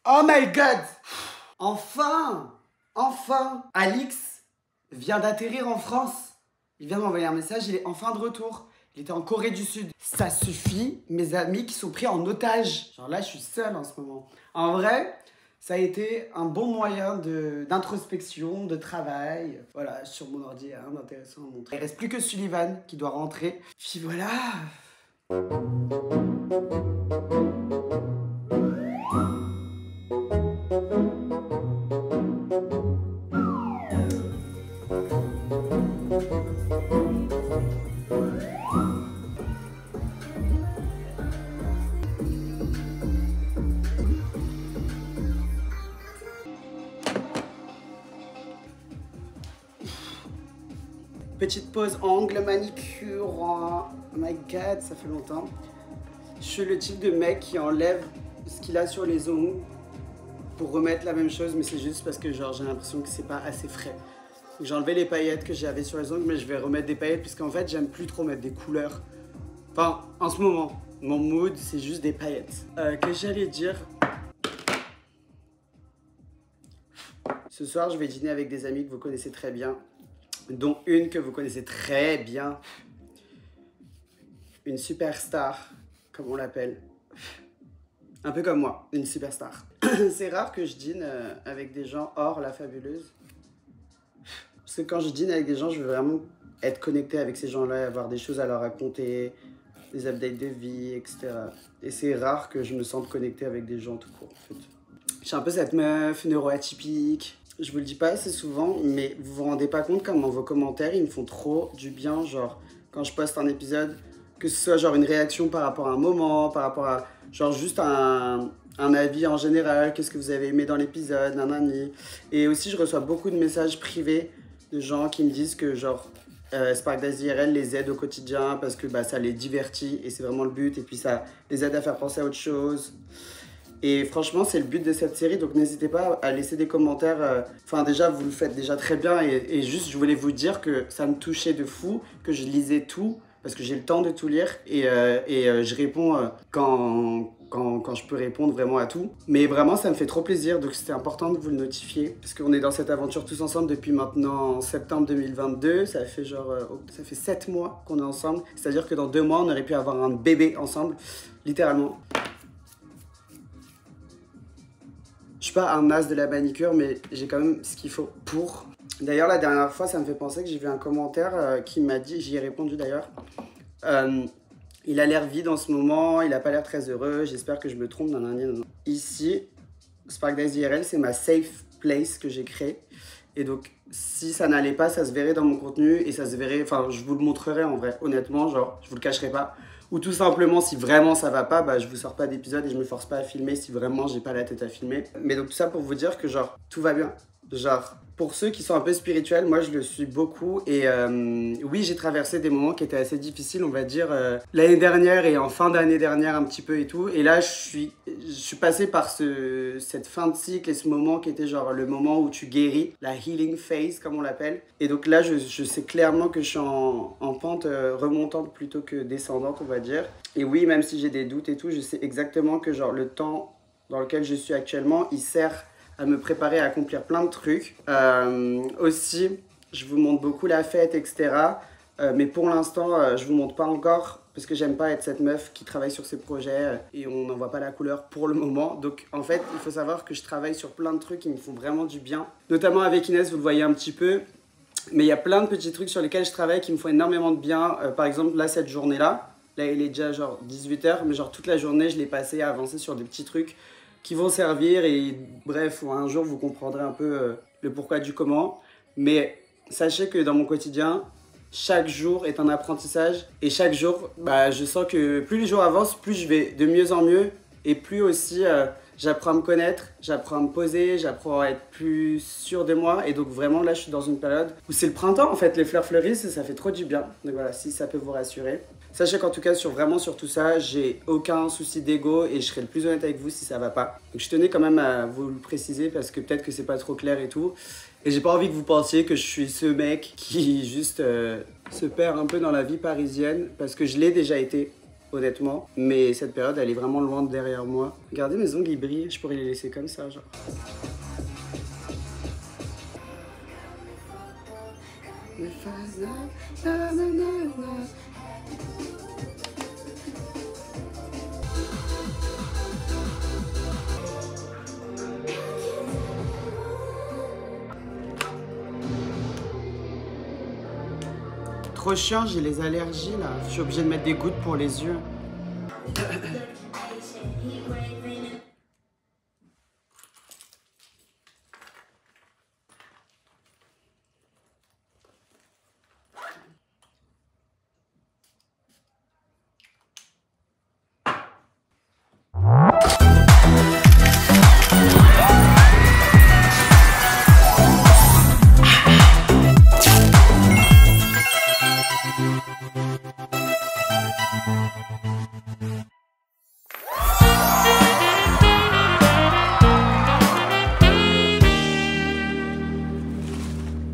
Oh my god! Enfin! Enfin! Alix vient d'atterrir en France. Il vient de m'envoyer un message, il est enfin de retour. Il était en Corée du Sud. Ça suffit, mes amis qui sont pris en otage. Genre là, je suis seule en ce moment. En vrai, ça a été un bon moyen d'introspection, de travail. Voilà, sur mon ordi, il y a rien d'intéressant à montrer. Il reste plus que Sullivan qui doit rentrer. Puis voilà. Petite pause ongle, manicure. Oh my god, ça fait longtemps. Je suis le type de mec qui enlève ce qu'il a sur les ongles pour remettre la même chose, mais c'est juste parce que genre j'ai l'impression que c'est pas assez frais. J'ai enlevé les paillettes que j'avais sur les ongles, mais je vais remettre des paillettes puisqu'en fait j'aime plus trop mettre des couleurs. Enfin, en ce moment, mon mood c'est juste des paillettes. Que j'allais dire. Ce soir, je vais dîner avec des amis que vous connaissez très bien, dont une que vous connaissez très bien, une superstar, comme on l'appelle. Un peu comme moi, une superstar. C'est rare que je dîne avec des gens hors la fabuleuse. Parce que quand je dîne avec des gens, je veux vraiment être connecté avec ces gens-là, avoir des choses à leur raconter, des updates de vie, etc. Et c'est rare que je me sente connecté avec des gens tout court, en fait. Je suis un peu cette meuf neuroatypique. Je vous le dis pas assez souvent, mais vous vous rendez pas compte comment vos commentaires, ils me font trop du bien. Genre, quand je poste un épisode, que ce soit genre une réaction par rapport à un moment, par rapport à genre juste un avis en général, qu'est-ce que vous avez aimé dans l'épisode, nanani. Et aussi, je reçois beaucoup de messages privés de gens qui me disent que genre Spark Days IRL les aide au quotidien parce que bah, ça les divertit et c'est vraiment le but. Et puis ça les aide à faire penser à autre chose. Et franchement, c'est le but de cette série, donc n'hésitez pas à laisser des commentaires. Enfin, déjà, vous le faites déjà très bien. Et juste, je voulais vous dire que ça me touchait de fou, que je lisais tout, parce que j'ai le temps de tout lire. Et je réponds quand je peux répondre vraiment à tout. Mais vraiment, ça me fait trop plaisir, donc c'était important de vous le notifier. Parce qu'on est dans cette aventure tous ensemble depuis maintenant septembre 2022. Ça fait ça fait 7 mois qu'on est ensemble. C'est-à-dire que dans 2 mois, on aurait pu avoir un bébé ensemble, littéralement. Je suis pas un as de la manicure, mais j'ai quand même ce qu'il faut pour. D'ailleurs, la dernière fois, ça me fait penser que j'ai vu un commentaire qui m'a dit, j'y ai répondu d'ailleurs, il a l'air vide en ce moment, il a pas l'air très heureux, j'espère que je me trompe. Ici, Spark Days IRL, c'est ma safe place que j'ai créée. Et donc, si ça n'allait pas, ça se verrait dans mon contenu et ça se verrait, enfin, je vous le montrerai en vrai, honnêtement, genre, je vous le cacherai pas. Ou tout simplement, si vraiment ça va pas, bah, je vous sors pas d'épisode et je me force pas à filmer si vraiment j'ai pas la tête à filmer. Mais donc tout ça pour vous dire que genre, tout va bien. Genre, pour ceux qui sont un peu spirituels, moi je le suis beaucoup. Et oui, j'ai traversé des moments qui étaient assez difficiles, on va dire, l'année dernière et en fin d'année dernière un petit peu et tout. Et là, je suis passé par cette fin de cycle et ce moment qui était genre le moment où tu guéris, la healing phase comme on l'appelle. Et donc là, je sais clairement que je suis en pente remontante plutôt que descendante, on va dire. Et oui, même si j'ai des doutes et tout, je sais exactement que genre le temps dans lequel je suis actuellement, il sert à me préparer à accomplir plein de trucs. Aussi, je vous montre beaucoup la fête, etc. Mais pour l'instant, je vous montre pas encore parce que j'aime pas être cette meuf qui travaille sur ses projets et on n'en voit pas la couleur pour le moment. Donc en fait, il faut savoir que je travaille sur plein de trucs qui me font vraiment du bien. Notamment avec Inès, vous le voyez un petit peu. Mais il y a plein de petits trucs sur lesquels je travaille qui me font énormément de bien. Par exemple, là, cette journée-là, là, il est déjà genre 18h, mais genre toute la journée, je l'ai passé à avancer sur des petits trucs qui vont servir et bref, un jour vous comprendrez un peu le pourquoi du comment. Mais sachez que dans mon quotidien, chaque jour est un apprentissage et chaque jour, bah, je sens que plus les jours avancent, plus je vais de mieux en mieux et plus aussi j'apprends à me connaître, j'apprends à me poser, j'apprends à être plus sûr de moi. Et donc vraiment là, je suis dans une période où c'est le printemps en fait, les fleurs fleurissent et ça fait trop du bien. Donc voilà, si ça peut vous rassurer. Sachez qu'en tout cas, vraiment sur tout ça, j'ai aucun souci d'ego et je serai le plus honnête avec vous si ça va pas. Donc je tenais quand même à vous le préciser parce que peut-être que c'est pas trop clair et tout. Et j'ai pas envie que vous pensiez que je suis ce mec qui juste se perd un peu dans la vie parisienne parce que je l'ai déjà été. honnêtement. Mais cette période, elle est vraiment loin derrière moi. Regardez, mes ongles, ils brillent. Je pourrais les laisser comme ça, genre. Trop chiant, j'ai les allergies là. Je suis obligée de mettre des gouttes pour les yeux.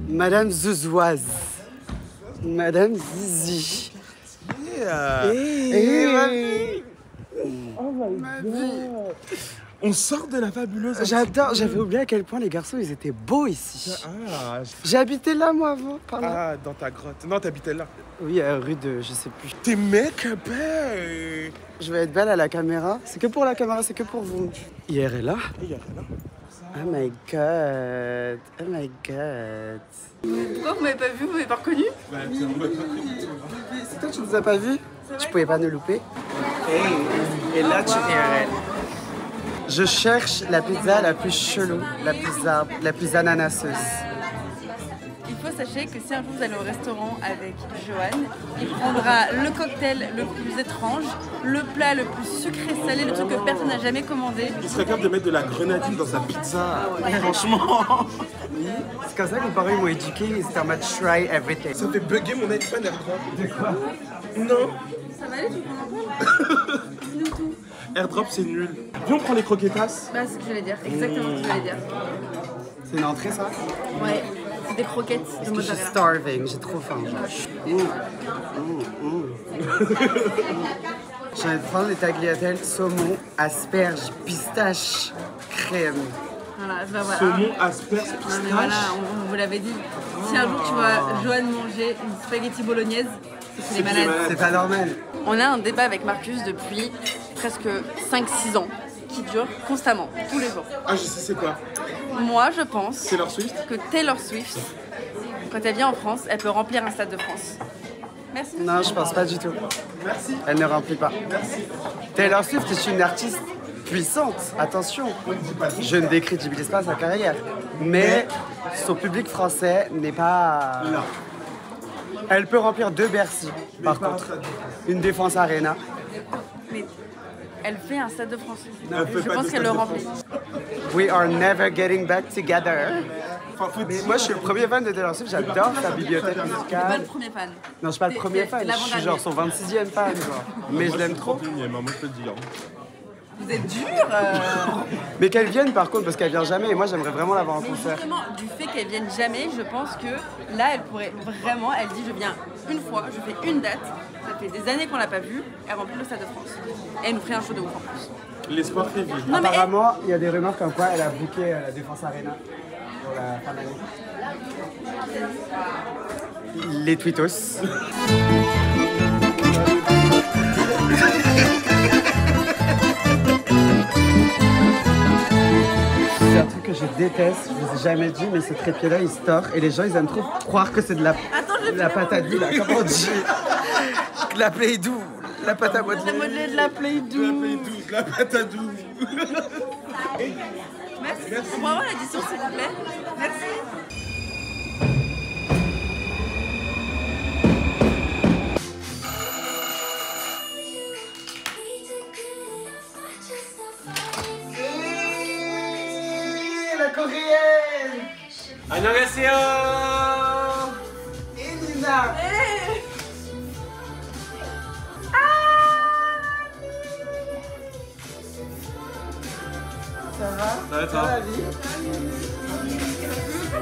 Madame Zouzoise. Madame Zizi. Yeah. Hey. Ma vie. Oh my God. On sort de la fabuleuse. J'adore, j'avais oublié à quel point les garçons ils étaient beaux ici. Ah, J'habitais là moi avant, par là. ah, dans ta grotte. Non, t'habitais là. Oui, rue de, je sais plus. T'es make-upée. Je vais être belle à la caméra. C'est que pour la caméra, c'est que pour vous. Hier est là. Il y a rien. Oh my god. Oh my god. Pourquoi vous m'avez pas vu, vous m'avez pas reconnu? C'est toi, tu nous as pas vus? Tu pouvais pas nous louper. Hey. Et là, tu es réel. Je cherche la pizza la plus chelou, la plus ananasseuse. Il faut sachez que si un jour vous allez au restaurant avec Johan, il prendra le cocktail le plus étrange, le plat le plus sucré salé, le truc que personne n'a jamais commandé. Il serait capable de mettre de la grenadine dans sa pizza. Franchement. C'est comme ça que mes parents m'ont éduqué, c'était en mode try everything. Ça fait bugger mon iPhone, AirDrop. De quoi? Non. Ça va aller, tu prends un peu? Dis-nous tout. AirDrop, c'est nul. Viens, on prend les croquetas. Bah, c'est ce que j'allais dire, exactement ce que j'allais dire. C'est une entrée, ça? Ouais, c'est des croquettes de Parce que je suis mozzarella. starving, j'ai trop faim. Je vais prendre les tagliatelles, saumon, asperges, pistache, crème. Voilà, bah voilà. Saumon, asperges, Non pistache. mais voilà, on vous l'avait dit. Si un jour tu vois Johan manger une spaghetti bolognaise, c'est qu'il est malade. C'est pas normal. On a un débat avec Marcus depuis presque 5-6 ans qui dure constamment, tous les jours. Ah, je sais c'est quoi. Moi, je pense Taylor Swift. que Taylor Swift, quand elle vient en France, elle peut remplir un stade de France. Merci. Non, je pense pas du tout. Merci. Elle ne remplit pas. Merci. Taylor Swift est une artiste puissante, attention. Je ne décrédibilise pas sa carrière. Mais son public français n'est pas... Elle peut remplir 2 Bercy, par contre. Une Défense Arena. Mais elle fait un stade de France. Elle fait Je pas pense de qu'elle le Stade de remplit. We are never getting back together. Enfin, faut Mais dire- moi, je suis le premier fan de Taylor Swift. J'adore sa bibliothèque Je suis pas musicale. le premier fan. Non, je suis pas le C'est- premier c'est fan. Je suis l'avant-dernier. genre son 26e fan, genre. Mais je l'aime trop. Moi, je peux te dire. Vous êtes dur Mais qu'elle vienne, par contre, parce qu'elle vient jamais. Et moi, j'aimerais vraiment la voir en Mais concert. justement, du fait qu'elle vienne jamais, je pense que là, elle pourrait vraiment, elle dit je viens une fois, je fais une date, ça fait des années qu'on l'a pas vue, elle remplit le stade de France. Et elle nous ferait un show de ouf en plus. L'espoir fait vivre. Non mais Apparemment, il y a des rumeurs comme quoi elle a booké la Défense Arena pour la fin d'année. Les tweetos. C'est un truc que je déteste, je vous ai jamais dit, mais ce trépied-là, il store et les gens, ils aiment trop croire que c'est de la, la pâte à doux, là, comment on dit? De la Play-Doh, la pâte à modeler. de la Play-Doh. De la pâte à doux. Merci. On pourrait avoir l'addition s'il vous plaît. Merci. La coréenne! 안녕하세요. Et Nina! Ça va? Ça va, toi? la vie?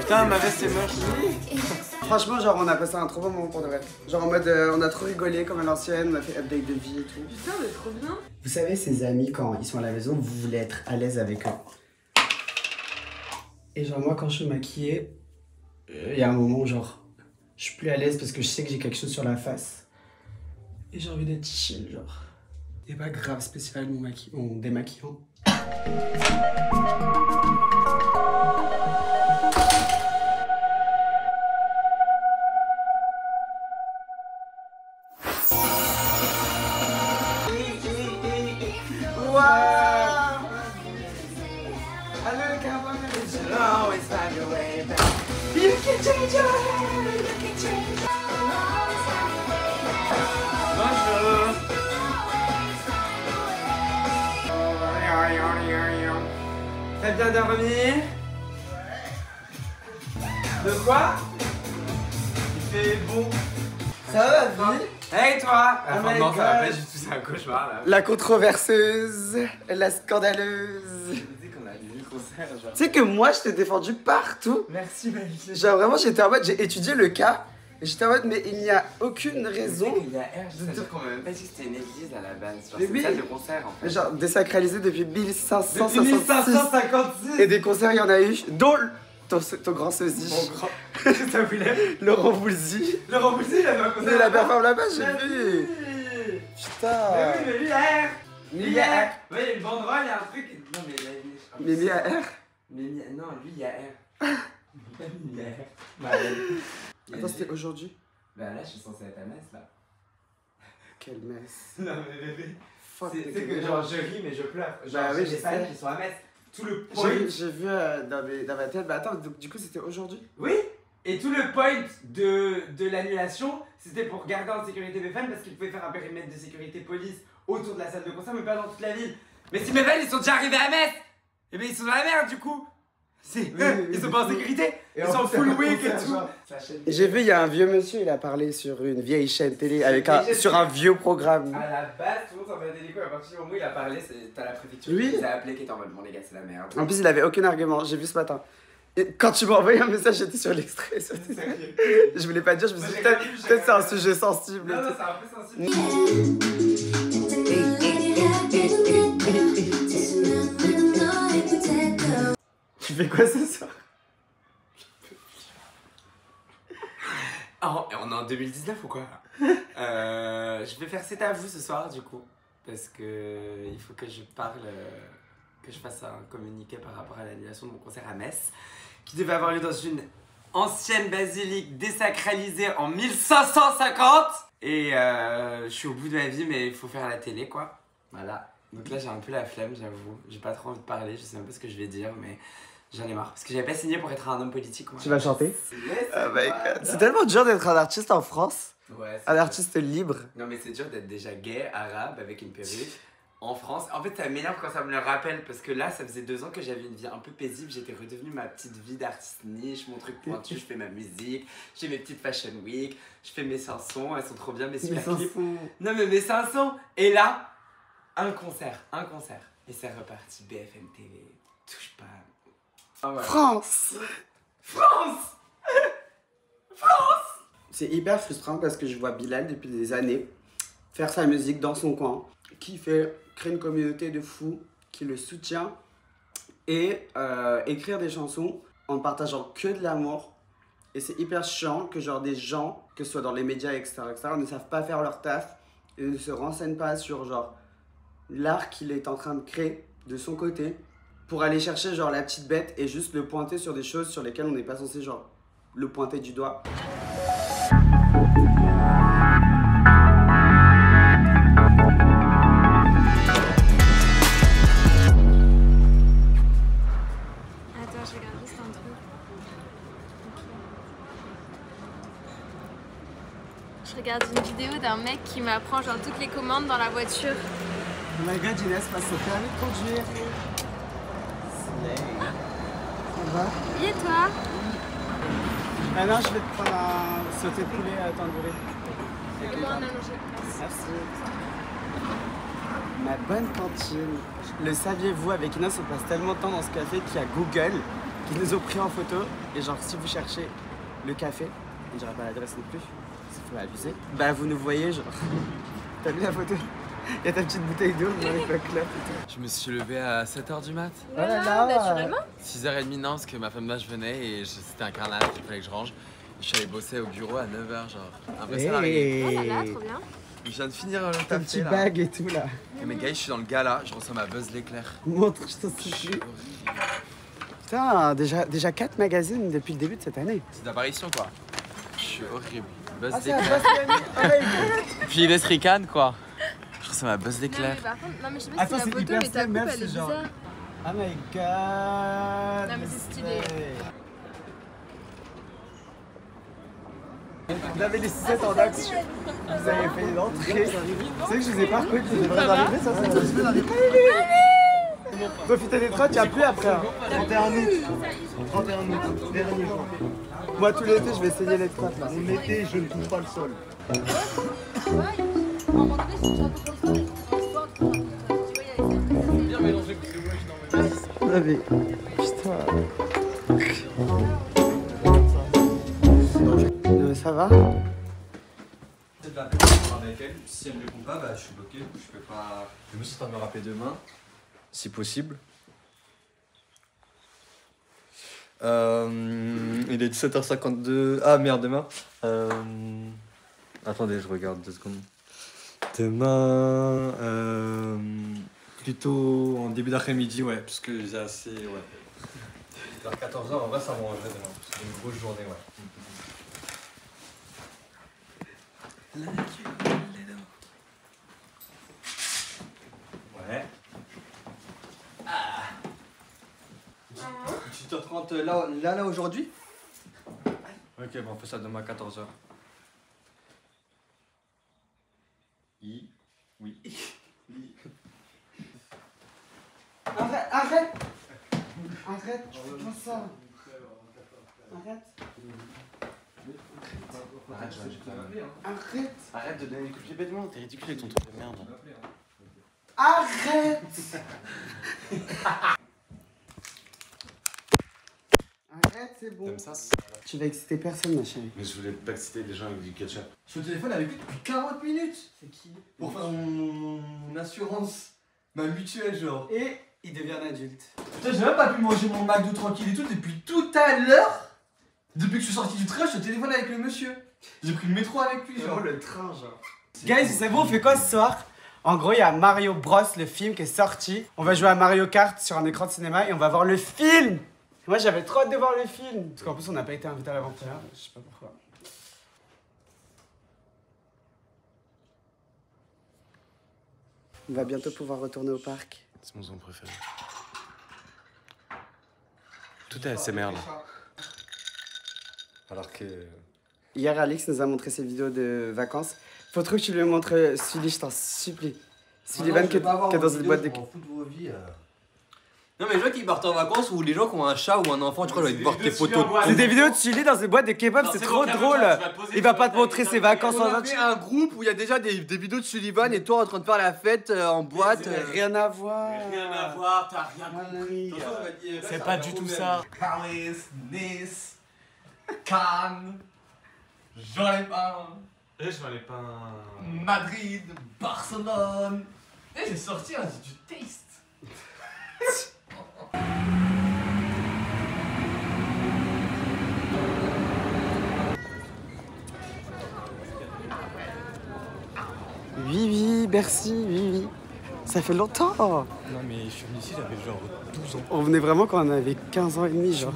Putain, ma veste est moche. Franchement, genre, on a passé un trop bon moment pour de vrai. Genre, en mode, on a trop rigolé comme à l'ancienne, on a fait update de vie et tout. Putain, mais trop bien. Vous savez, ces amis, quand ils sont à la maison, vous voulez être à l'aise avec eux. Et genre, moi, quand je suis maquillée, il y a un moment où, genre, je suis plus à l'aise parce que je sais que j'ai quelque chose sur la face. Et j'ai envie d'être chill, genre. Et pas grave spécial mon démaquillant. T'as bien dormi? De quoi? Il fait bon. Ça va, la vie? Hey toi! Oh my Non, ça va pas God. du tout, c'est un cauchemar là. La controverseuse, la scandaleuse. Je me dis qu'on a vu le concert, genre. Tu sais que moi, je t'ai défendu partout. Merci, ma vie. Genre, vraiment, j'étais en mode, j'ai étudié le cas. Et j'étais en mode, mais il n'y a aucune raison. Il y a R, c'est-à-dire qu'on m'a même pas dit que c'était une église à la base. Genre, Mais c'est oui. une salle de concert en fait. Genre, désacralisé depuis 1566. 1556! Et des concerts, il y en a eu, dont ton grand sosie. Mon grand. Ça voulait. Laurent Voulzy. Laurent Voulzy, il avait un concert. Il a performé là-bas, j'ai Mais vu. oui. Putain. Mais oui, mais lui, il y a R! Mais il y a R. Ouais, il y a une banderole, il y a un truc. Non, mais là, Mais il y a R. non, lui, il y a R. Il y a R. Bah, Attends, c'était aujourd'hui? Bah là, je suis censé être à Metz là. Quelle messe. Non, mais bébé. Fuck. C'est que genre, je ris, mais je pleure. Genre, Bah oui, j'ai je des fans sais. qui sont à Metz. Tout le point. J'ai vu dans ma tête, bah attends, donc, du coup c'était aujourd'hui? Oui! Et tout le point de l'annulation, c'était pour garder en sécurité mes fans parce qu'ils pouvaient faire un périmètre de sécurité police autour de la salle de concert, mais pas dans toute la ville. Mais si mes fans ils sont déjà arrivés à Metz, et bien ils sont dans la merde du coup. Ils sont pas en sécurité, ils sont en full week et tout. J'ai vu, il y a un vieux monsieur, il a parlé sur une vieille chaîne télé avec sur un vieux programme. À la base, tout le monde s'en fait des couilles. À partir du moment où il a parlé, t'as la préfecture Oui. qui les a appelés qui était en mode bon, les gars, c'est la merde. En plus, il avait aucun argument, j'ai vu ce matin. Et quand tu m'as envoyé un message, j'étais sur l'extrait. Je voulais pas dire, je me suis dit, peut-être c'est un sujet sensible. Non, non, c'est un peu sensible. Tu fais quoi ce soir? Oh, on est en 2019 ou quoi? Je vais faire C'est à vous ce soir du coup. Parce que il faut que je parle, que je fasse un communiqué par rapport à l'annulation de mon concert à Metz. Qui devait avoir lieu dans une ancienne basilique désacralisée en 1550. Et je suis au bout de ma vie mais il faut faire la télé quoi. Voilà. Donc là j'ai un peu la flemme j'avoue. J'ai pas trop envie de parler, je sais même pas ce que je vais dire mais... J'en ai marre, parce que j'avais pas signé pour être un homme politique. Moi. Tu vas chanter? Yes, Oh my God. C'est tellement dur d'être un artiste en France. Ouais, Un artiste libre. Non mais c'est dur d'être déjà gay, arabe, avec une perruque, en France. En fait ça m'énerve quand ça me le rappelle, parce que là ça faisait 2 ans que j'avais une vie un peu paisible. J'étais redevenue ma petite vie d'artiste niche, mon truc pointu, je fais ma musique, je fais mes petites fashion week, je fais mes chansons, elles sont trop bien, mes super clips. Non mais mes 500. Et là, un concert. Et c'est reparti, BFM TV, touche pas. Ah ouais. France. C'est hyper frustrant parce que je vois Bilal depuis des années faire sa musique dans son coin, qui créer une communauté de fous, qui le soutient et écrire des chansons en partageant que de l'amour. Et c'est hyper chiant que genre des gens, que ce soit dans les médias, etc., ne savent pas faire leur taf et ne se renseignent pas sur genre l'art qu'il est en train de créer de son côté pour aller chercher genre la petite bête et juste le pointer sur des choses sur lesquelles on n'est pas censé genre le pointer du doigt. Attends, je regarde juste un truc. Je regarde une vidéo d'un mec qui m'apprend genre toutes les commandes dans la voiture. Oh my God, Inès passe au permis de conduire. Ça va? Et toi? Maintenant, je vais te prendre un sauté de poulet tandoori. Moi, on a mangé. Merci. Ma bonne cantine. Le saviez-vous, avec Inos, on passe tellement de temps dans ce café qu'il y a Google qui nous ont pris en photo. Et genre, si vous cherchez le café, on dirait pas l'adresse non plus, il faut abuser. Bah, vous nous voyez, genre. T'as vu la photo? Il y a ta petite bouteille d'eau avec la clope et tout. Je me suis levé à 7h du mat. Oh là là. Naturellement. 6h30 non, parce que ma femme d'âge venait et c'était un carnage, il fallait que je range. Je suis allé bosser au bureau à 9h, genre. Un vrai salarié. Oh là là, trop bien. Je viens de finir le Ta taf petite là. bague et tout là. Et mes gars, je suis dans le gala, je reçois ma Buzz l'éclair. Montre, je t'en supplie. Putain, déjà 4 magazines depuis le début de cette année. C'est d'apparition quoi. Je suis horrible. Buzz Ah, c'est la d'éclair. passe Puis les Rican quoi. Je reçois ma Buzz Non, d'éclair. mais par contre, non, mais je sais pas Attends, si c'est c'est la hyper photo, mais ta stylé, coupe meuf, elle est c'est genre- bizarre. Oh my god. Non, mais c'est stylé. On avait les 6 en action. Vous avez fait une entrée. Tu sais que je vous ai pas reconnu. Ça devrait arriver, ça se d'arriver. Profitez des trottes, il n'y a plus après. Hein. 31 août. 31 août, dernier jour. Moi, tout l'été, je vais saigner les trottes là. Mon été, je ne touche pas le sol. Ah, mais... Putain. Non, mais ça va? C'est de la avec elle. Si elle me répond pas, bah, je suis bloqué. Je peux pas. Je me suis pas me rappeler demain, si possible. Il est 17h52. Ah merde, demain. Attendez, je regarde 2 secondes. Demain, plutôt en début d'après-midi, ouais, parce que j'ai assez, ouais. Vers 14h, en vrai, ça m'arrangerait demain. C'est une grosse journée, ouais. Ouais. 18h30 là aujourd'hui? Ok, bon, on fait ça demain à 14h. Oui. Arrête! Arrête, tu fais pas ça! Arrête! Arrête! Arrête de donner des coups de pied bêtement, t'es ridicule avec ton truc de merde. Arrête! Arrête, c'est bon. T'aimes ça? Tu vas exciter personne, ma chérie. Mais je voulais pas exciter les gens avec du ketchup. Je suis au téléphone avec lui depuis 40 minutes. C'est qui? Pour faire mon assurance, ma mutuelle, genre. Et il devient un adulte. Putain, j'ai même pas pu manger mon McDo tranquille et tout depuis tout à l'heure. Depuis que je suis sorti du train, je suis au téléphone avec le monsieur. J'ai pris le métro avec lui, genre. le train, genre. Guys, c'est bon, on fait quoi ce soir? En gros, il y a Mario Bros, le film qui est sorti. On va jouer à Mario Kart sur un écran de cinéma et on va voir le film. Moi, j'avais trop hâte de voir le film. Parce qu'en plus, on n'a pas été invité à l'avant-première. Je sais pas pourquoi. On va bientôt pouvoir retourner au parc. C'est mon son préféré. Tout est ASMR là. Alors que. Hier, Alix nous a montré ses vidéos de vacances. Faut trop que tu lui montres Sully, je t'en supplie. Sullivan qui est dans une boîte de... Non mais les gens qui partent en vacances ou les gens qui ont un chat ou un enfant, tu crois qu'ils doivent voir tes photos. C'est des vidéos de Sully dans une boîte de K-pop, c'est trop drôle. Il va pas te montrer ses vacances On en a fait un groupe où il y a déjà des vidéos de Sullivan et toi en train de faire la fête en boîte. Rien à voir. Rien à voir, t'as rien compris. C'est pas du tout ça. Paris, Nice, Cannes, Jean les Pins, Et je m'allais pas. Madrid, Barcelone. Et j'ai sorti un du taste. Oui, Bercy, oui. Ça fait longtemps. Non, mais je suis venu ici, j'avais genre 12 ans. On venait vraiment quand on avait 15 ans et demi, genre.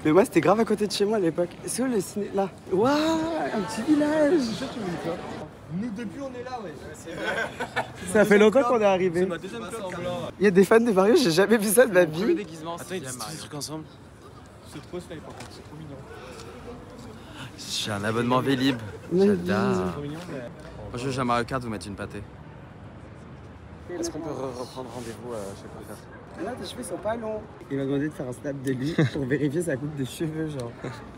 Mais moi, c'était grave à côté de chez moi à l'époque. C'est où le ciné? Là. Waouh, un petit village. Nous depuis on est là, ouais. Ça fait longtemps qu'on est arrivé. C'est ma deuxième clope. Il y a des fans de Mario, j'ai jamais vu ça de ma vie. déguisement, Attends, ils disent tous des trucs ensemble. C'est trop style par contre, c'est trop mignon. J'ai un abonnement Vélib. J'adore. Moi je joue à Mario Kart, vous mettez une pâtée. Est-ce qu'on peut reprendre rendez-vous chez Coiffeur? Là, tes cheveux sont pas longs. Il m'a demandé de faire un snap de lui pour vérifier sa coupe de cheveux, genre.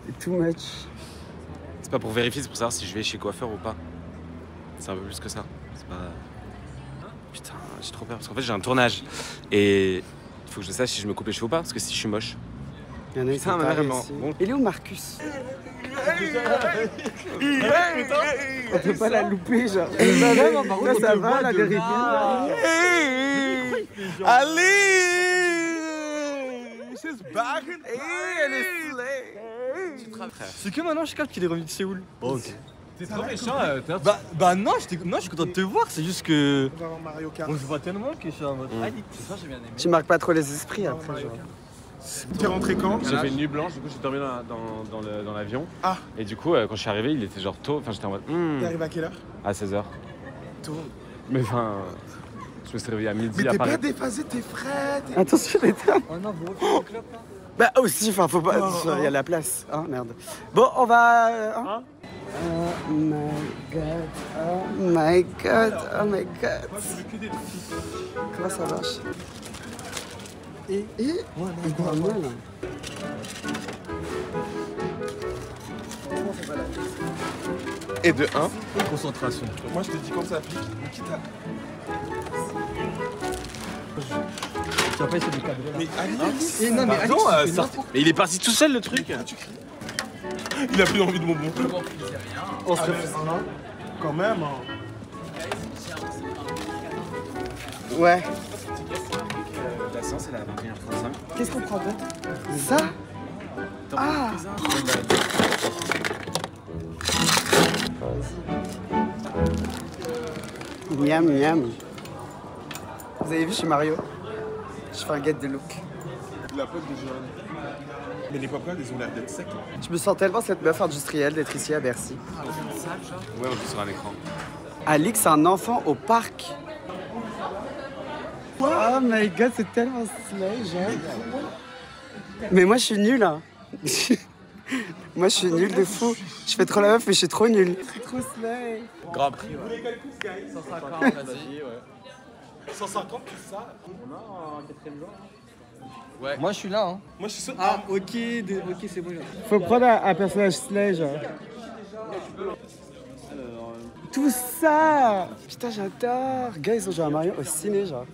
C'est too much. C'est pas pour vérifier, c'est pour savoir si je vais chez Coiffeur ou pas. C'est un peu plus que ça. C'est pas. Putain, j'ai trop peur parce qu'en fait j'ai un tournage et il faut que je sache si je me coupe les cheveux ou pas parce que si je suis moche. Il y en a qui sont tarés ici. Il est où Marcus? On peut pas la louper, genre. Là, ça va, la vérité. Ali! She's back! Elle est slay! C'est que maintenant je capte qu'il est revenu de Séoul. Oh, ok. T'es trop méchant. Bah non, je suis content de te voir, c'est juste que. On va voir Mario Kart. On se voit tellement que je suis en mode addict. C'est ça, j'ai bien aimé. Tu marques pas trop les esprits après, genre. T'es rentré quand? J'ai fait une nuit blanche, du coup j'ai dormi dans l'avion. Ah. Et du coup, quand je suis arrivé, il était genre tôt. Enfin, j'étais en mode. T'es arrivé à quelle heure? À 16h. Tôt. Mais enfin. Je me suis réveillé à midi. Mais à t'es Paris. pas déphasé, t'es frais. Attention les termes. Oh non, vous refaites le club là? Bah aussi, enfin faut pas. Il y a la place. Hein, merde. Bon, on va. Hein? Oh my god. Oh my god. Oh my god. Comment ça marche? Il dort mal. Et de 1. Concentration. Moi je te dis quand ça applique. Tu vas pas essayer de cadrer là. Mais Alex. Non, mais Alex, tu fais n'importe Mais il est parti tout seul le truc. Il a plus envie de mon bon. On se Quand même. Ouais. La séance elle est à 21h35. Qu'est-ce qu'on prend d'autre? Ça? Ah! Miam, miam. Vous avez vu chez Mario? Je fais un get de look. La pote de Johan. Mais les pop-là, ils ont l'air d'être secs. Je me sens tellement cette meuf industrielle d'être ici à Bercy. Ouais, on est sur un écran. Alix, c'est un enfant au parc. Oh my god, c'est tellement slay, genre. Mais moi, je suis nulle, hein. Moi, je suis nulle de fou. Je fais trop la meuf, mais je suis trop nulle. C'est trop slay. Grand prix. Vous voulez quel coup, guys? 150, vas-y. 150 plus ça. On a un quatrième joueur. Ouais. Moi je suis là, hein. Moi je suis seul. Ah, ok, ok, c'est bon. Faut prendre un personnage slay, genre. Tout ça. Putain, j'adore. Guys, on joue à Mario au ciné, genre.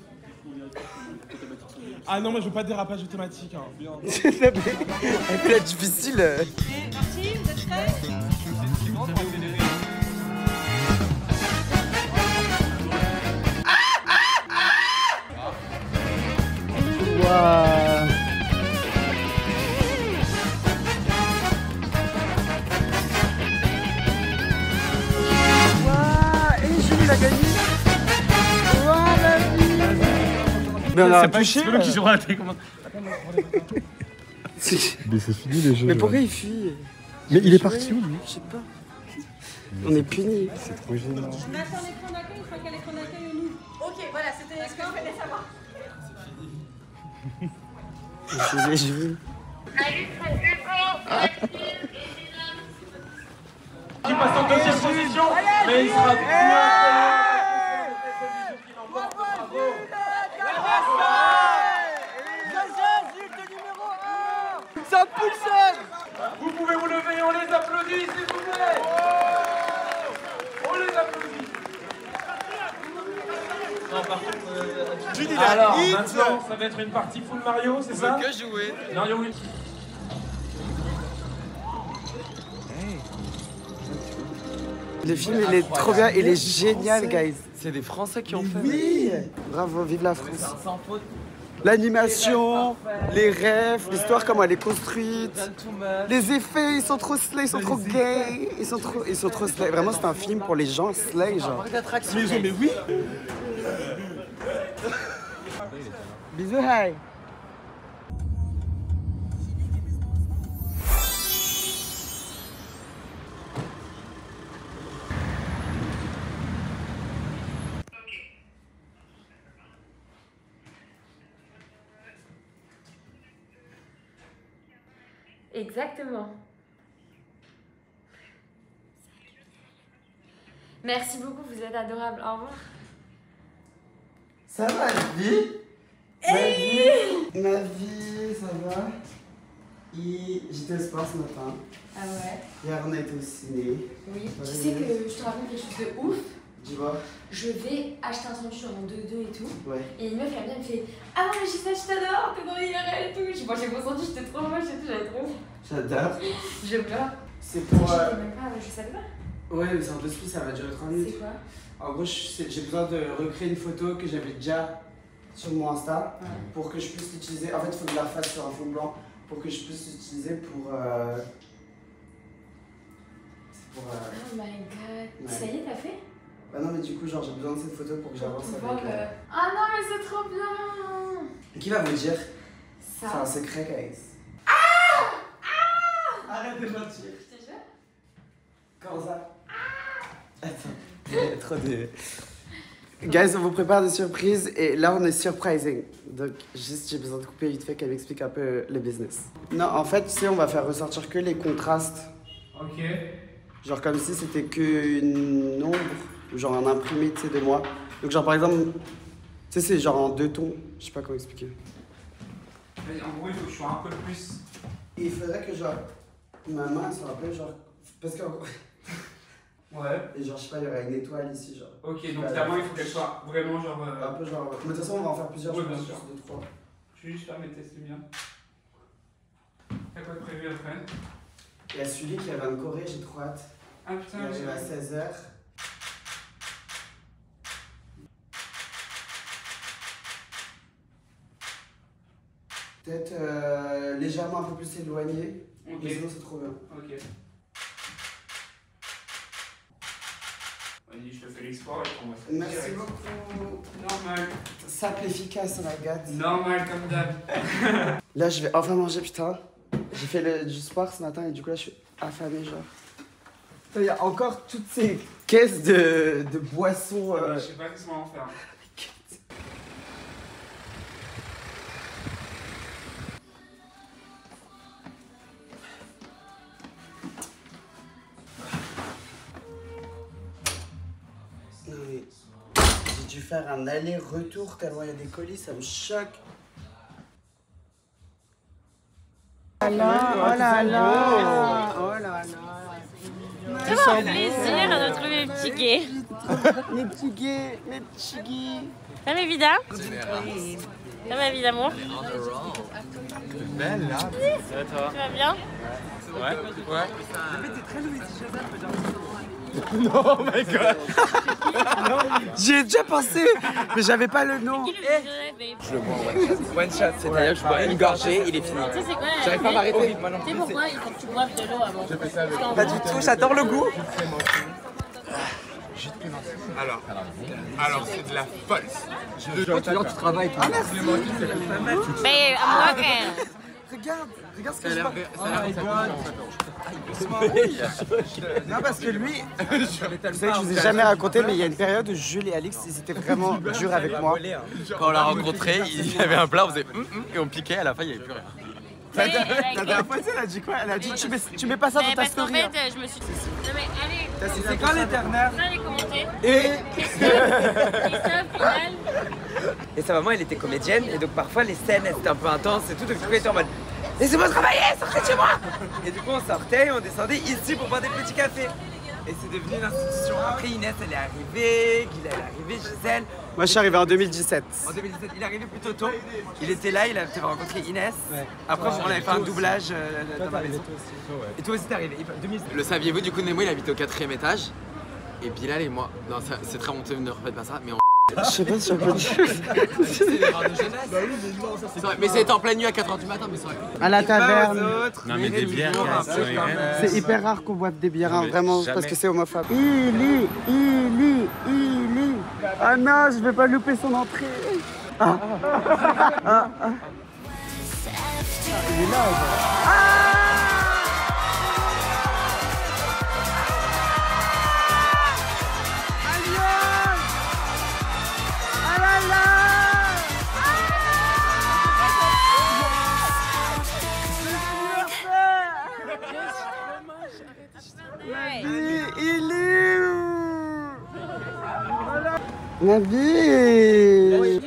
Ah non, moi je veux pas de dérapage thématique. Hein. Elle fait la difficile. Parti, vous êtes prêts? Waouh. Waouh. Et Julie l'a gagné. Waouh, la vie. Mais on a touché. C'est pas qui jouera la télécommande. Mais c'est fini les jeux. Mais pourquoi il fuit? Mais il est parti où lui? Je sais pas. On est punis. C'est trop gênant. On attend l'écran d'accueil, une fois qu'il y a l'écran d'accueil, on ouvre. Ok, voilà, c'était ce que je voulais savoir. Je l'ai joué. Qui passe en deuxième position, mais il sera plus Ça pulsionne. Vous pouvez vous lever, on les applaudit s'il vous plaît. On les applaudit. Non, par contre, alors maintenant, ça va être une partie full Mario, c'est ça? Que jouer. Mario, oui. Le film, il est trop bien, il est génial, guys. C'est des Français qui ont fait. Oui. Bravo, vive la France. L'animation, les rêves, l'histoire, comment elle est construite. Les effets, ils sont trop slay, ils sont trop gays. Ils sont trop slay. Vraiment, c'est un film pour les gens slay, genre. Mais oui. Bisous, hi. Exactement. Merci beaucoup, vous êtes adorable. Au revoir. Ça va, vie? Ma vie, ça va? J'étais au sport ce matin. Ah ouais? Hier, on a été au ciné. Oui. Tu sais que je te raconte quelque chose de ouf. Tu vois? je vais acheter un sandwich en 2-2 et tout. Ouais. Et une meuf, elle vient, elle me fait ah non, mais Gisèle, je t'adore, t'es dans IRL et tout. Je mange mon sandwich, j'étais trop moche et tout, j'avais trop. J'adore. Je pleure. C'est pour. Je savais pas. Ouais, mais c'est un peu speed, ça va durer 30 minutes. C'est quoi? En gros, j'ai besoin de recréer une photo que j'avais déjà sur mon Insta pour que je puisse l'utiliser. En fait, il faut que je la refasse sur un fond blanc pour que je puisse l'utiliser pour. C'est pour. Oh my god. Ouais. Ça y est, t'as fait? Bah non, mais du coup, genre, j'ai besoin de cette photo pour que j'avance avec. Ah non, mais c'est trop bien! Qui va vous dire? Ça. C'est un secret, guys. Arrête de mentir. Je te jure? Comment ça? Attends, trop de. Guys, on vous prépare des surprises et là on est surprising. Donc, juste j'ai besoin de couper vite fait qu'elle m'explique un peu le business. Non, en fait, tu sais, on va faire ressortir que les contrastes. Ok. Genre comme si c'était qu'une ombre, ou genre un imprimé, tu sais, de moi. Donc, genre par exemple, tu sais, c'est genre en 2 tons. Je sais pas comment expliquer. En gros, il faut que je sois un peu plus. Et il faudrait que genre ma main soit un peu genre. Parce que. Ouais. Et genre, je sais pas, il y aura une étoile ici, genre. Ok, donc ta main, il faut qu'elle soit vraiment genre. Un peu genre. Mais de toute façon, on va en faire plusieurs, Ouais, je pense, bien sûr. juste 2-3. Je vais juste faire mes tests bien. T'as quoi de prévu après? Il y a celui qui vient de Corée, j'ai trop hâte. Ah putain, il arrive à 16h. Peut-être légèrement un peu plus éloigné. Ok. Mais sinon, c'est trop bien. Ok. Vas-y, je te fais l'export et je t'envoie ça. Merci direct. beaucoup. Normal. Simple, efficace, on la gâte. Normal comme d'hab. Là, je vais enfin manger, putain. J'ai fait du sport ce matin et du coup, là, je suis affamé, genre. Putain, il y a encore toutes ces caisses de boissons. Je sais pas qu'est-ce qu'on va en faire. Non, mais j'ai dû faire un aller-retour tellement il y a des colis, ça me choque. Oh là là. Oh là là. Toujours un plaisir de retrouver mes petits gays. Mes petits gays, mes petits gays. Ça va, Vida? Ça va, évidemment. Belle là. Ça va toi? Tu vas bien? Ouais. Ouais. Oh my god. J'y ai déjà pensé, mais j'avais pas le nom. Je le bois en one shot. One shot, c'est-à-dire que je bois une gorgée, il est fini. Tu sais c'est quoi? J'arrive pas à m'arrêter. Tu sais pourquoi il faut que tu boives de l'eau avant? Pas du tout, j'adore le goût. Alors c'est de la false. Toi, tout à l'heure, tu travailles. Ah merci. Mais moi, quand Regarde ce que je vois. Non, parce que lui, vous savez que je vous ai jamais raconté, mais il y a une période où Jules et Alix, ils étaient vraiment durs avec moi. Quand on l'a rencontré, il avait un plat, on faisait et on piquait, à la fin il n'y avait plus rien. La dernière fois, elle a dit quoi? Elle a dit tu mets pas ça dans ta parce qu'en story. fait, je me suis dit, non mais allez, C'est quand les ternaires? ça les commenter. Et Christophe, final. Et sa maman, elle était comédienne, et donc parfois les scènes, elles étaient un peu intenses et tout, donc du coup, elle était en mode laissez-moi travailler, sortez de chez moi. Et du coup, on sortait et on descendait ici pour boire des petits cafés. Et c'est devenu une institution. Après, Inès, elle est arrivée, Guy, elle est arrivée, Gisèle. moi, je suis arrivé en 2017. En 2017, il est arrivé plutôt tôt. Il était là, il avait rencontré Inès. Après, on avait fait un doublage dans ma maison. Et toi aussi, t'es arrivé. 2017. Le saviez-vous, du coup, Nemo, il habite au 4e étage. Et Bilal et moi, non, c'est très honteux, ne refaites pas ça, mais on. Je sais pas si on peut dire. C'est l'erreur de jeunesse. C'est vrai, mais c'était en pleine nuit à 4h du matin, mais c'est vrai. À la taverne. Non, mais des bières, C'est hyper rare qu'on boive des bières, hein, vraiment, jamais. parce que c'est homophobe. Il. Ah non, je vais pas louper son entrée. Il est là, il est où? Ma vie.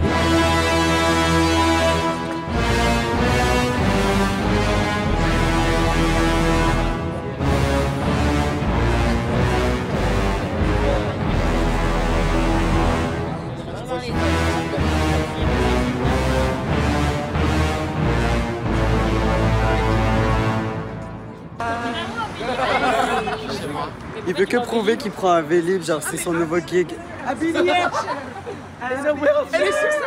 Il veut que prouver qu'il prend un Vélib, genre c'est son nouveau gig. Elle est sur sa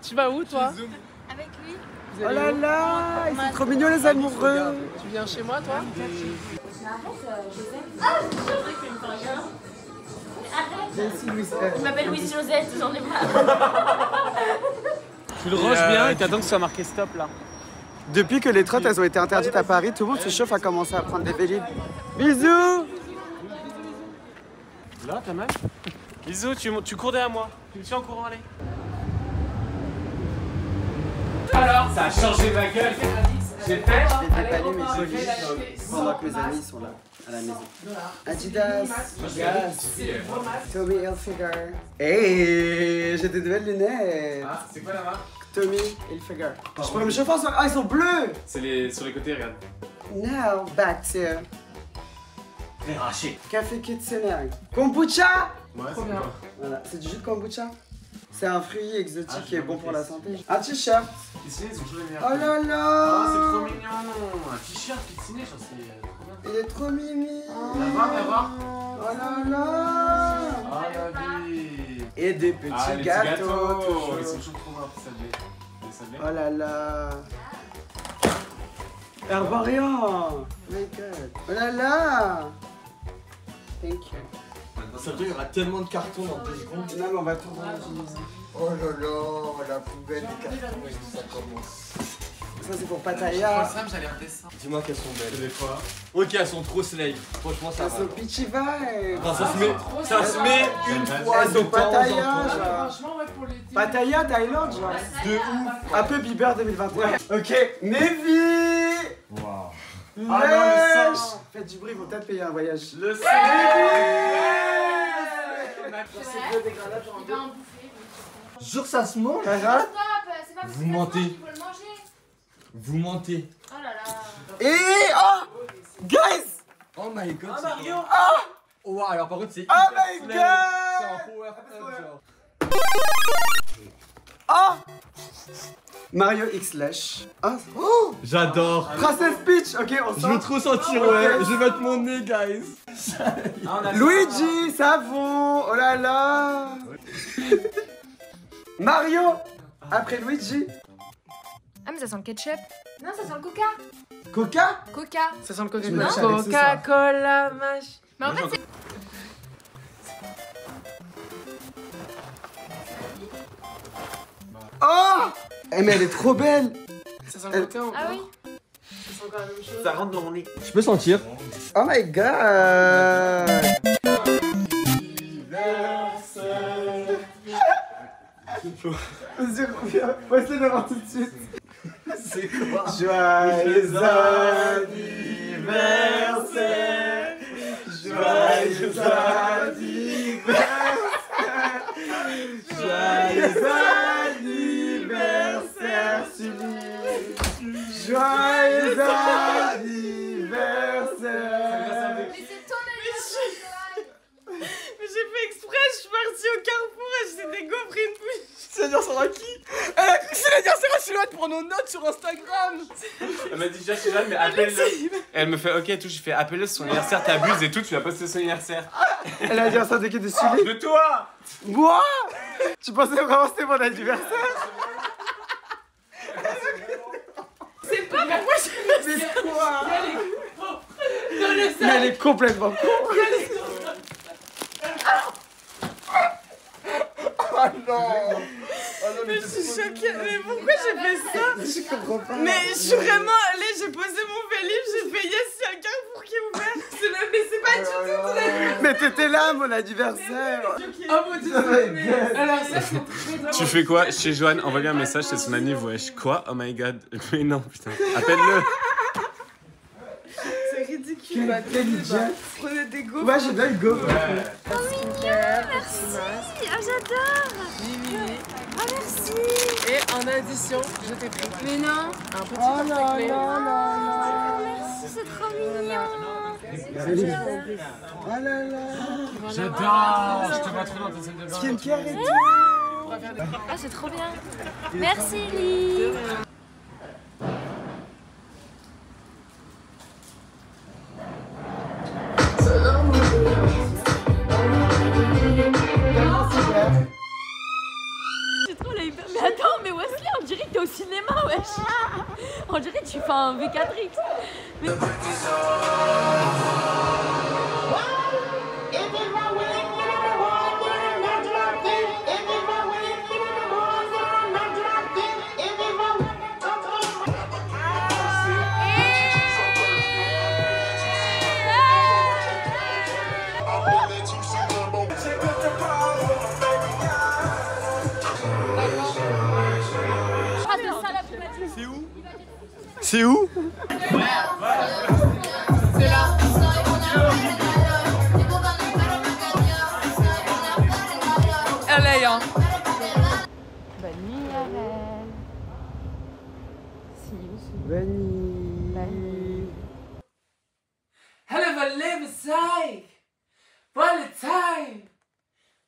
Tu vas où toi? Avec lui. Oh là là, ils sont trop mignons les amoureux. Tu viens chez moi toi? Il m'appelle Louise Josette, j'en ai marre. Tu le ranges bien et t'attends que ce soit marqué stop là. Depuis que les trottes elles ont été interdites à Paris, tout le monde se chauffe à commencer à prendre des Vélib. Bisous. Là, t'as mal? Bisous, tu cours derrière moi. Tu me suis en courant, allez. Alors, ça a changé ma gueule. J'ai fait. Je l'ai dépanné mais j'ai vu pendant que mes amis sont là, à la maison. Adidas, Gas, Tommy Hilfiger. Hey, j'ai des nouvelles lunettes. Ah, c'est quoi la marque? Tommy Hilfiger. Je pourrais me chauffer en soirée. Ah, ils sont bleus. C'est sur les côtés, regarde. Now, back to Arraché. Café Kitchener. Kombucha. Ouais, c'est bien. Voilà, c'est du jus de kombucha. C'est un fruit exotique qui est bon pour la santé. Un t-shirt. Ici, ils sont toujours les meilleurs. Oh là Oh, là. c'est trop mignon. Un t-shirt Kitsune, genre c'est trop bien. Il est trop mimi. Viens voir. Oh là là. Ah la vie. Et des petits Ah, les gâteaux. petits gâteaux. toujours. Ils sont toujours trop bons, les sablés. Oh là là. Herbarium. Oh my god. Oh là là. Thank you. Ça veut dire qu'il y aura tellement de cartons dans 2 secondes. Non mais on va tout réutiliser. Oh là là, la poubelle des cartons et ça commence. Ça c'est pour Pattaya. J'allais redescendre. Dis-moi qu'elles sont belles. Des fois. Ok, elles sont trop slave. Franchement, ça Ça va. c'est Peachy Vibe. Enfin, ça se met une fois Elles de sont temps en Pattaya temps. genre. Franchement ouais pour l'été. Pattaya, Thaïlande genre. De ouf. Un peu Bieber 2021. Ok, Navy. Waouh. Ah non, le Lèche. sang. Faites du bruit, ils vont peut-être payer un voyage. Le sang. Il va en bouffer. Jure, ça se mange. Ça va? Stop, c'est pas parce Vous que mentez. il faut le manger. Vous mentez. Oh là là. Et oh guys. Oh my god. Ah, Mario. Oh wow, alors par contre, c'est. Oh hyper my slave. god. C'est un power up, genre. Oh Mario X Lash. Ah, oh J'adore. Princess Peach. Ok, on Je sort. veux trop sentir, Ok. ouais. Je vais mettre mon nez, guys. Luigi, savon. Oh là là. Mario. Après Luigi. Ah mais ça sent le ketchup. Non, ça sent le coca. Coca. Coca. Ça sent le Je me lâche avec tout ça. Coca-Cola, mâche. Mais en fait, c'est... Oh eh, mais elle est trop belle. Ça sent le coca encore. Ah oui. Ça sent encore la même chose. Ça rentre dans mon nez. Je peux sentir. Oh my god. Vas-y, reviens. On va essayer d'avoir tout de suite. C'est quoi? Joyeux anniversaire. Joyeux anniversaire. Joyeux anniversaire, Sully. Joyeux anniversaire. Mais c'est ton anniversaire. Mais j'ai fait exprès, je suis partie au Carrefour et j'étais des gaufres une bouche. C'est l'anniversaire à qui? Elle a cru que c'est l'anniversaire à Silhouette pour nos notes sur Instagram. Elle m'a dit déjà, je suis là, mais appelle-le. Et elle me fait ok, tout. Je fais appelle-le, c'est son anniversaire, t'abuses et tout. Tu vas poster son anniversaire. Elle a dit un ça de qui de Sully? De toi. Moi? Tu pensais vraiment que c'était mon anniversaire? C'est pas pourquoi j'ai fait Mais ça. quoi? Dans le Mais sac. elle est complètement con. Oh non. Oh non, Mais je suis choquée. Mais pourquoi j'ai fait ça? Je comprends pas. Mais je suis vraiment allée, j'ai posé mon Vélib, j'ai fait yes, il y a un Carrefour qui est ouvert. Mais c'est pas du tout ton anniversaire. Mais t'étais là, mon anniversaire. Oh mon dieu, mais... Alors ça c'est très drôle. Tu fais quoi chez Joanne? Envoie-lui un message, c'est son anniv, wesh. Quoi? Oh my god. Mais non, putain. Appelle-le. C'est ridicule. Bah, prenez des gaufres. Moi j'ai bien une gaufre. Merci. Ah j'adore. Oui, oui, oui. Ah merci. Et en addition, je t'ai pris Mais non. un petit Oh là porte-clés. là là. Merci, c'est trop mignon. Oh là là. J'adore. Je te vois trop dans ta salle de bain. Skincare et tout. Ah c'est trop bien. Merci Lee. On dirait que t'es au cinéma, wesh. On dirait que tu fais un V4X. Mais... C'est où? C'est là. LA, hein. Bonne nuit, Arel. See you soon. Bonne nuit. Hello, live inside. What a time.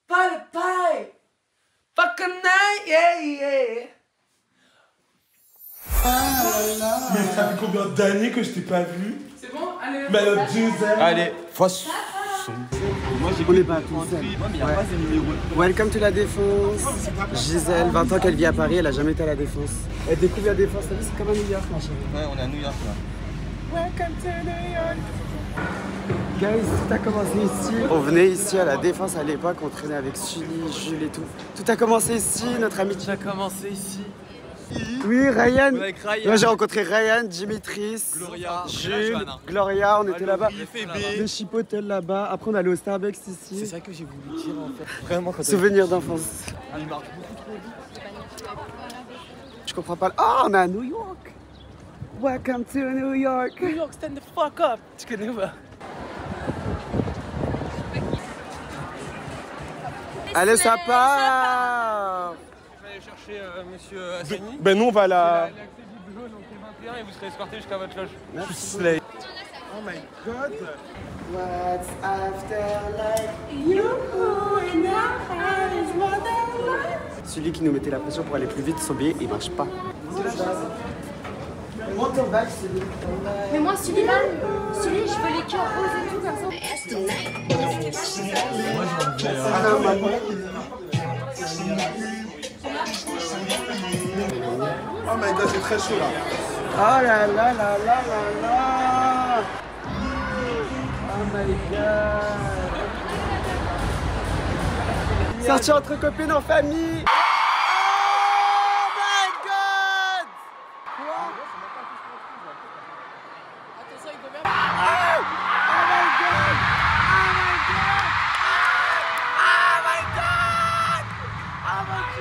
What a pie. Fuck a night, yeah. Mais ça fait combien d'années que je t'ai pas vu? C'est bon, allez. Mais alors, 2 ans. Allez, façon. Moi j'ai on est pas tous seuls. Welcome to la Défense. Gisèle, 20 ans qu'elle vit à Paris, elle a jamais été à la Défense. Elle découvre la Défense, t'as vu, c'est comme à New York, ma chérie. Ouais, on est à New York là. Welcome to New York. Guys, tout a commencé ici. On venait ici à la Défense à l'époque, on traînait avec Sully, Jules et tout. Tout a commencé ici, notre ami. Tout a commencé ici. Oui, Ryan. Avec Ryan. Moi j'ai rencontré Ryan, Dimitris, Gloria, Jules, Gloria, on était là-bas. Phoebe. Les chipotel là-bas. Après on allait au Starbucks ici. C'est ça que j'ai voulu dire en fait. Vraiment quand Souvenir d'enfance. il marche beaucoup trop vite. Je comprends pas. Oh, on est à New York. Welcome to New York. New York, stand the fuck up. Tu connais pas? Allez, ça part. Chercher monsieur Hassani. Ben non, on va là. L'accès du bleu, donc les 21 et vous serez escorté jusqu'à votre loge. Merci. Oh my god. What's after life? You and celui qui nous mettait la pression pour aller plus vite, son billet, il marche pas. Monte ton bac, celui. Mais moi, Sullivan, celui, je veux les cœurs roses et tout comme ça. Oh my god, c'est très chaud là. Oh là là là là là là. Oh my god. Sortir entre copines en famille. Oh my god. Quoi? Attention, il faut bien. Oh my god. Oh my god. Oh mon dieu.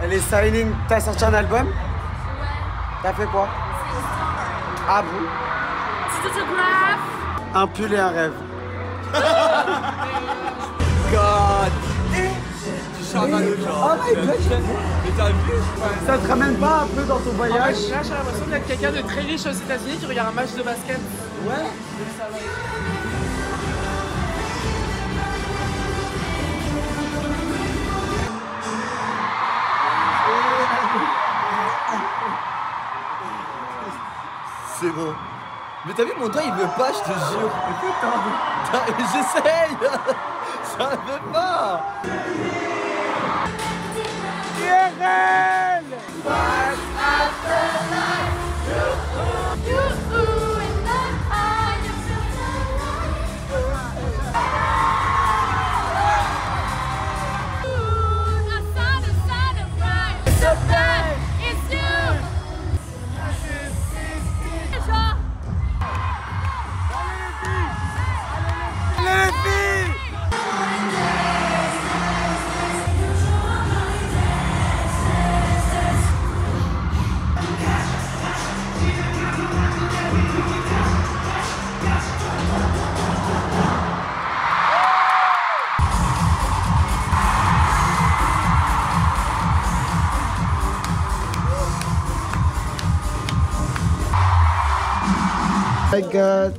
Elle est signing. T'as sorti un album? Ouais. T'as fait quoi? Ah bon? Petit autographe. Un pull et un rêve. God. Oh my god. Mais t'as vu? Ça te ramène pas un peu dans ton voyage? Là, j'ai l'impression d'être quelqu'un de très riche aux États-Unis qui regarde un match de basket. Ouais. C'est bon. Mais t'as vu, mon doigt il veut pas, je te jure. J'essaye. Ça veut pas. IRL. my god.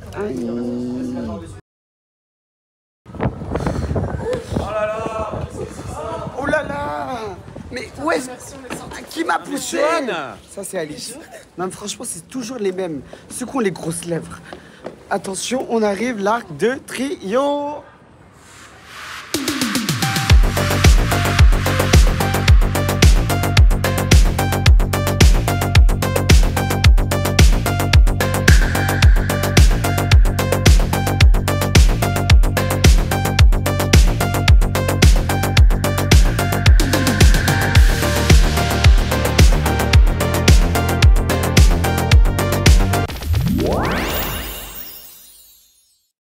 Oh là là. Mais où est-ce qui m'a poussé? Ça c'est Alice. Non mais franchement c'est toujours les mêmes. Ceux qui ont les grosses lèvres. Attention, on arrive, l'arc de triomphe.